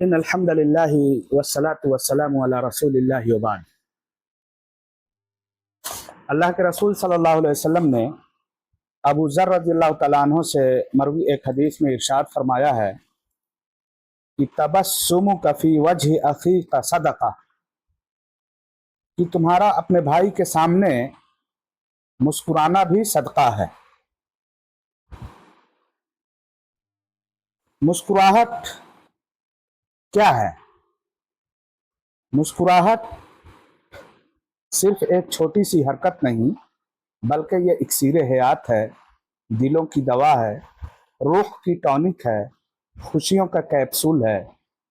ان الحمد للہ والصلاة والسلام علی رسول اللہ وبعد۔ اللہ کے رسول صلی اللہ علیہ وسلم نے ابو ذر رضی اللہ تعالیٰ عنہ سے مروی ایک حدیث میں ارشاد فرمایا ہے کہ تبسمک فی وجہ اخیک صدقہ، کہ تمہارا اپنے بھائی کے سامنے مسکرانا بھی صدقہ ہے۔ مسکراہٹ کیا ہے؟ مسکراہٹ صرف ایک چھوٹی سی حرکت نہیں بلکہ یہ اکسیر حیات ہے، دلوں کی دوا ہے، روح کی ٹونک ہے، خوشیوں کا کیپسول ہے۔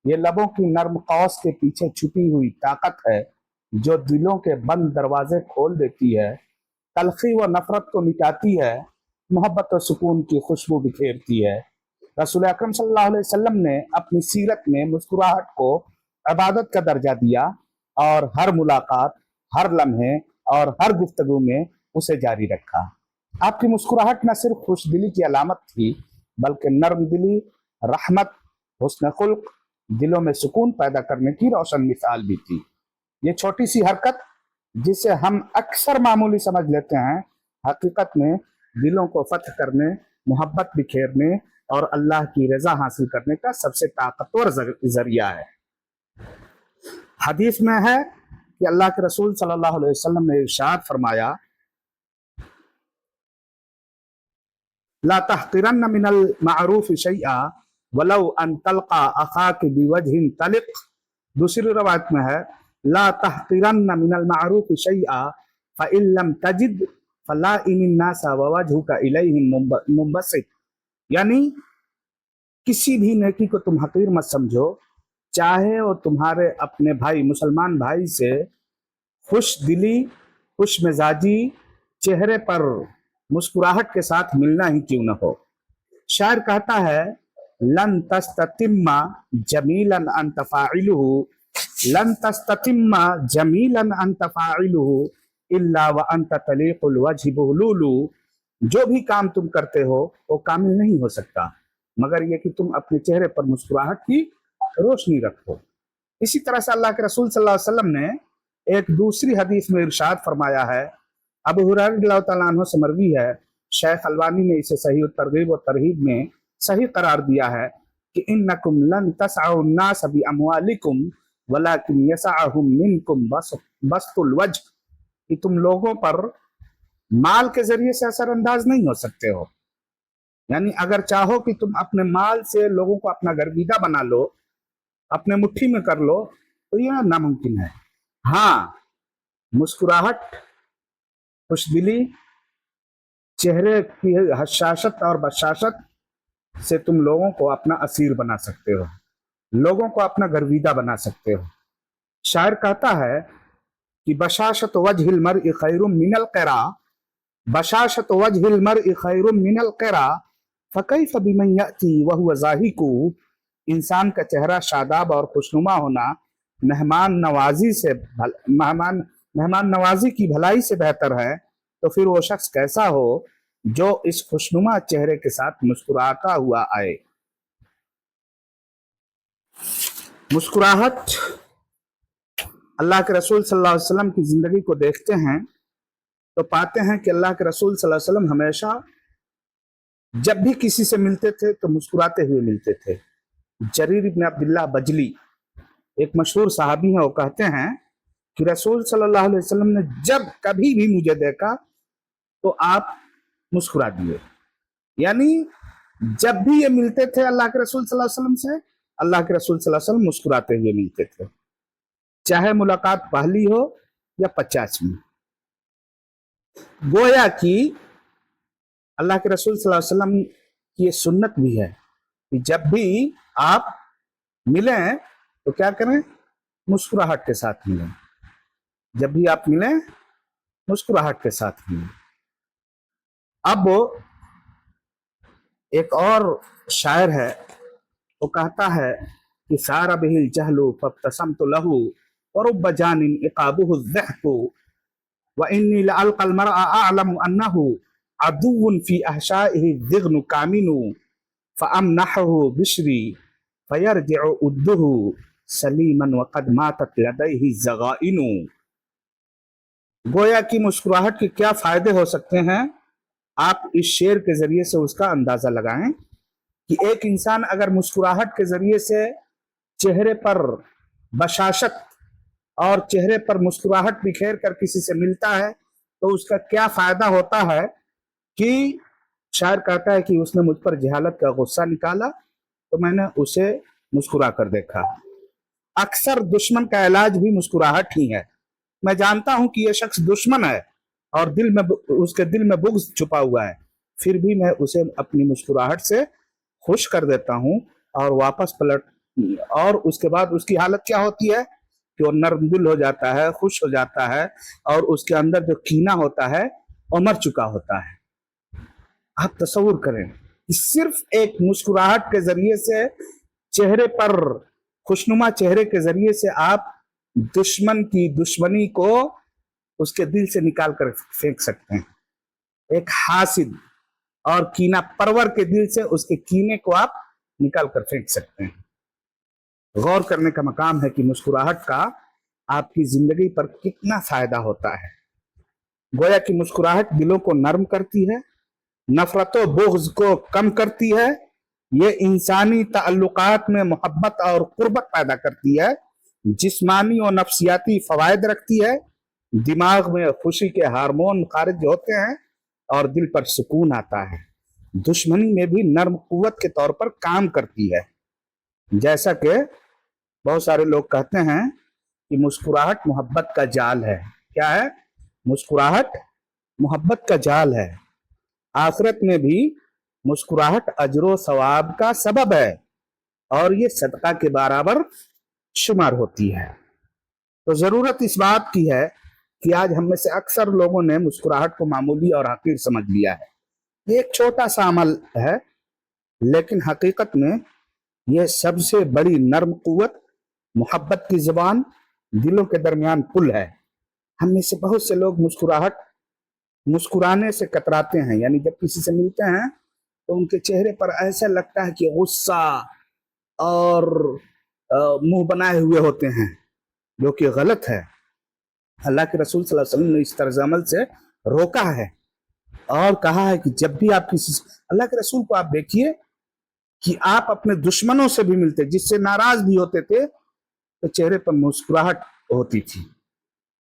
یہ لبوں کی نرم قوس کے پیچھے چھپی ہوئی طاقت ہے جو دلوں کے بند دروازے کھول دیتی ہے، تلخی و نفرت کو مٹاتی ہے، محبت و سکون کی خوشبو بکھیرتی ہے۔ رسول اکرم صلی اللہ علیہ وسلم نے اپنی سیرت میں مسکراہٹ کو عبادت کا درجہ دیا اور ہر ملاقات، ہر لمحے اور ہر گفتگو میں اسے جاری رکھا۔ آپ کی مسکراہٹ نہ صرف خوش دلی کی علامت تھی بلکہ نرم دلی، رحمت، حسن خلق، دلوں میں سکون پیدا کرنے کی روشن مثال بھی تھی۔ یہ چھوٹی سی حرکت جسے ہم اکثر معمولی سمجھ لیتے ہیں، حقیقت میں دلوں کو فتح کرنے، محبت بکھیرنے اور اللہ کی رضا حاصل کرنے کا سب سے طاقتور ذریعہ ہے۔ حدیث میں ہے کہ اللہ کے رسول صلی اللہ علیہ وسلم نے ارشاد فرمایا، لا تحقرن من المعروف شیئا ولو ان تلقى اخاک بوجه طلق۔ دوسری روایت میں ہے، لا تحقرن من المعروف شیئا فإن لم تجد فلائن الناس ووجهك الیہم منبسط۔ یعنی کسی بھی نیکی کو تم حقیر مت سمجھو، چاہے وہ تمہارے اپنے بھائی مسلمان بھائی سے خوش دلی، خوش مزاجی، چہرے پر مسکراہٹ کے ساتھ ملنا ہی کیوں نہ ہو۔ شاعر کہتا ہے، لن تستتم جمیلا انت فاعلہ، لن تستتم جمیلا انت فاعلہ الا وانت طلیق الوجہ بہلول۔ جو بھی کام تم کرتے ہو وہ کامل نہیں ہو سکتا مگر یہ کہ تم اپنے چہرے پر مسکراہٹ کی روشنی رکھو۔ اسی طرح سے اللہ کے رسول صلی اللہ علیہ وسلم نے ایک دوسری حدیث میں ارشاد فرمایا ہے، ابو ہریرہ رضی اللہ تعالیٰ عنہ سے مروی ہے، شیخ البانی نے اسے صحیح الترغیب و ترہیب میں صحیح قرار دیا ہے کہ انکم لن تسعوا الناس باموالکم ولکن یسعہم منکم بسط الوجہ، کہ تم لوگوں پر مال کے ذریعے سے اثر انداز نہیں ہو سکتے ہو۔ یعنی اگر چاہو کہ تم اپنے مال سے لوگوں کو اپنا گرویدہ بنا لو، اپنے مٹھی میں کر لو، تو یہ ناممکن ہے۔ ہاں، مسکراہٹ، خوش دلی، چہرے کی حشاشت اور بشاشت سے تم لوگوں کو اپنا اسیر بنا سکتے ہو، لوگوں کو اپنا گرویدہ بنا سکتے ہو۔ شاعر کہتا ہے کہ بشاشت وجہ المرء خیر من القرا، بشاشت وجہ المرء خیر من القرا فکیف بمن یأتی وہو ضاحک۔ انسان کا چہرہ شاداب اور خوشنما ہونا مہمان نوازی کی بھلائی سے بہتر ہے، تو پھر وہ شخص کیسا ہو جو اس خوشنما چہرے کے ساتھ مسکراتا ہوا آئے۔ مسکراہٹ، اللہ کے رسول صلی اللہ علیہ وسلم کی زندگی کو دیکھتے ہیں تو پاتے ہیں کہ اللہ کے رسول صلی اللہ علیہ وسلم ہمیشہ جب بھی کسی سے ملتے تھے تو مسکراتے ہوئے ملتے تھے۔ جریر ابن عبداللہ بجلی ایک مشہور صحابی ہیں، وہ کہتے ہیں کہ رسول صلی اللہ علیہ وسلم نے جب کبھی بھی مجھے دیکھا تو آپ مسکرا دیے۔ یعنی جب بھی یہ ملتے تھے اللہ کے رسول صلی اللہ علیہ وسلم سے، اللہ کے رسول صلی اللہ علیہ وسلم مسکراتے ہوئے ملتے تھے، چاہے ملاقات پہلی ہو یا 50ویں۔ گویا کہ اللہ کے رسول صلی اللہ علیہ وسلم کی یہ سنت بھی ہے کہ جب بھی آپ ملیں تو کیا کریں؟ مسکراہٹ کے ساتھ ملیں۔ جب بھی آپ ملیں مسکراہٹ کے ساتھ ملیں۔ اب ایک اور شاعر ہے، وہ کہتا ہے کہ سار بہ الجہل فابتسمت لہ ورب جان عقابہ الضحک وانی لألقى المرء اعلم انه عدو فی احشائه الذغن کامن فامنحه بشری فَيَرْجِعُ أُدُّهُ سَلِيمًا وَقَدْ مَاتَتْ لَدَيْهِ الزَّغَائِنُ۔ گویا کی مسکراہٹ کے کیا فائدے ہو سکتے ہیں، آپ اس شعر کے ذریعے سے اس کا اندازہ لگائیں کہ ایک انسان اگر مسکراہٹ کے ذریعے سے چہرے پر بشاشت اور چہرے پر مسکراہٹ بکھیر کر کسی سے ملتا ہے تو اس کا کیا فائدہ ہوتا ہے کہ شاعر کہتا ہے کہ اس نے مجھ پر جہالت کا غصہ نکالا تو میں نے اسے مسکرا کر دیکھا۔ اکثر دشمن کا علاج بھی مسکراہٹ ہی ہے۔ میں جانتا ہوں کہ یہ شخص دشمن ہے اور اس کے دل میں بغض چھپا ہوا ہے، پھر بھی میں اسے اپنی مسکراہٹ سے خوش کر دیتا ہوں اور واپس پلٹ، اور اس کے بعد اس کی حالت کیا ہوتی ہے کہ وہ نرم دل ہو جاتا ہے، خوش ہو جاتا ہے، اور اس کے اندر جو کینہ ہوتا ہے وہ مر چکا ہوتا ہے۔ آپ تصور کریں، صرف ایک مسکراہٹ کے ذریعے سے چہرے پر، خوشنما چہرے کے ذریعے سے آپ دشمن کی دشمنی کو اس کے دل سے نکال کر پھینک سکتے ہیں۔ ایک حاسد اور کینہ پرور کے دل سے اس کے کینے کو آپ نکال کر پھینک سکتے ہیں۔ غور کرنے کا مقام ہے کہ مسکراہٹ کا آپ کی زندگی پر کتنا فائدہ ہوتا ہے۔ گویا کہ مسکراہٹ دلوں کو نرم کرتی ہے، نفرت و بغض کو کم کرتی ہے، یہ انسانی تعلقات میں محبت اور قربت پیدا کرتی ہے، جسمانی و نفسیاتی فوائد رکھتی ہے، دماغ میں خوشی کے ہارمون خارج ہوتے ہیں اور دل پر سکون آتا ہے، دشمنی میں بھی نرم قوت کے طور پر کام کرتی ہے۔ جیسا کہ بہت سارے لوگ کہتے ہیں کہ مسکراہٹ محبت کا جال ہے۔ کیا ہے؟ مسکراہٹ محبت کا جال ہے۔ آخرت میں بھی مسکراہٹ اجر و ثواب کا سبب ہے اور یہ صدقہ کے برابر شمار ہوتی ہے۔ تو ضرورت اس بات کی ہے کہ آج ہم میں سے اکثر لوگوں نے مسکراہٹ کو معمولی اور حقیر سمجھ لیا ہے۔ یہ ایک چھوٹا سا عمل ہے، لیکن حقیقت میں یہ سب سے بڑی نرم قوت، محبت کی زبان، دلوں کے درمیان پل ہے۔ ہم میں سے بہت سے لوگ مسکرانے سے کتراتے ہیں، یعنی جب کسی سے ملتے ہیں تو ان کے چہرے پر ایسا لگتا ہے کہ غصہ اور منہ بنائے ہوئے ہوتے ہیں، جو کہ غلط ہے۔ اللہ کے رسول صلی اللہ علیہ وسلم نے اس طرز عمل سے روکا ہے اور کہا ہے کہ جب بھی آپ کسی، اللہ کے رسول کو آپ دیکھیے کہ آپ اپنے دشمنوں سے بھی ملتے، جس سے ناراض بھی ہوتے تھے، تو چہرے پر مسکراہٹ ہوتی تھی،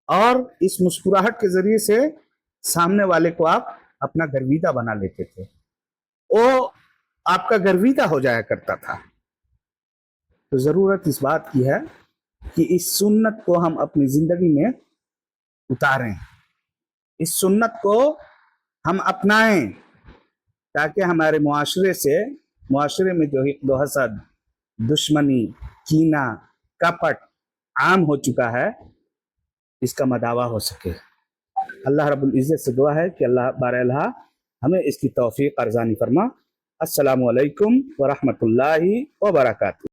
اور اس مسکراہٹ کے ذریعے سے سامنے والے کو آپ اپنا گرویدہ بنا لیتے تھے، وہ آپ کا گرویدہ ہو جایا کرتا تھا۔ تو ضرورت اس بات کی ہے کہ اس سنت کو ہم اپنی زندگی میں اتاریں، اس سنت کو ہم اپنائیں، تاکہ ہمارے معاشرے میں جو حقد و حسد، دشمنی، کینہ، کپٹ عام ہو چکا ہے، اس کا مداوع ہو سکے۔ اللہ رب العزت سے دعا ہے کہ اللہ بارہ الہ ہمیں اس کی توفیق ارزانی فرما۔ السلام علیکم ورحمۃ اللہ وبرکاتہ۔